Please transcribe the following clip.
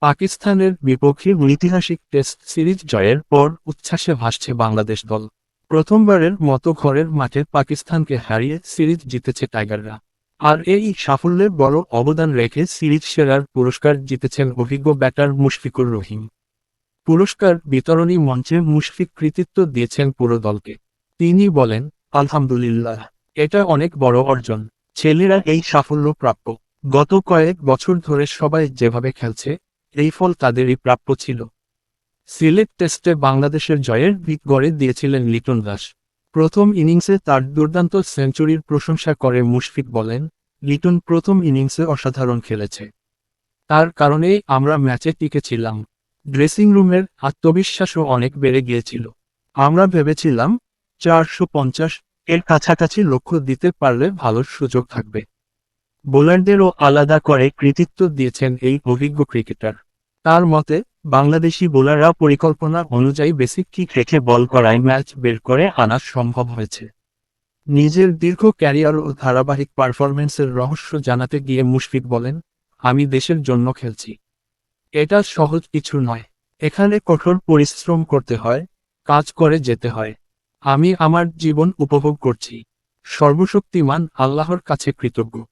পাকিস্তানের বিপক্ষে ঐতিহাসিক টেস্ট সিরিজ জয়ের পর উচ্ছ্বাসে ভাসছে বাংলাদেশ দল। প্রথমবারের মতো ঘরের মাঠে পাকিস্তানকে হারিয়ে সিরিজ জিতেছে টাইগাররা। আর এই সাফল্যে বড় অবদান রেখে সিরিজ সেরার পুরস্কার জিতেছেন অভিজ্ঞ ব্যাটার মুশফিকুর রহিম। পুরস্কার বিতরণী মঞ্চে মুশফিক কৃতিত্ব দিয়েছেন পুরো দলকে। তিনি বলেন, আলহামদুলিল্লাহ, এটা অনেক বড় অর্জন। ছেলেরা এই সাফল্য প্রাপ্য। গত কয়েক বছর ধরে সবাই যেভাবে খেলছে, এই ফল তাদেরই প্রাপ্য ছিল। সিলেট টেস্টে বাংলাদেশের জয়ের ভিত গড়ে দিয়েছিলেন লিটন দাস। প্রথম ইনিংসে তার দুর্দান্ত সেঞ্চুরির প্রশংসা করে মুশফিক বলেন, লিটন প্রথম ইনিংসে অসাধারণ খেলেছে। তার কারণেই আমরা ম্যাচে টিকেছিলাম। ড্রেসিং রুমের আত্মবিশ্বাসও অনেক বেড়ে গিয়েছিল। আমরা ভেবেছিলাম 450 এর কাছাকাছি লক্ষ্য দিতে পারলে ভালো সুযোগ থাকবে। বোলারদেরও আলাদা করে কৃতিত্ব দিয়েছেন এই অভিজ্ঞ ক্রিকেটার। তার মতে, বাংলাদেশি বোলাররা পরিকল্পনা অনুযায়ী বেসিক কিক রেখে বল করায় ম্যাচ বের করে আনা সম্ভব হয়েছে। নিজের দীর্ঘ ক্যারিয়ার ও ধারাবাহিক পারফরম্যান্সের রহস্য জানাতে গিয়ে মুশফিক বলেন, আমি দেশের জন্য খেলছি। এটা সহজ কিছু নয়। এখানে কঠোর পরিশ্রম করতে হয়, কাজ করে যেতে হয়। আমি আমার জীবন উপভোগ করছি। সর্বশক্তিমান আল্লাহর কাছে কৃতজ্ঞ।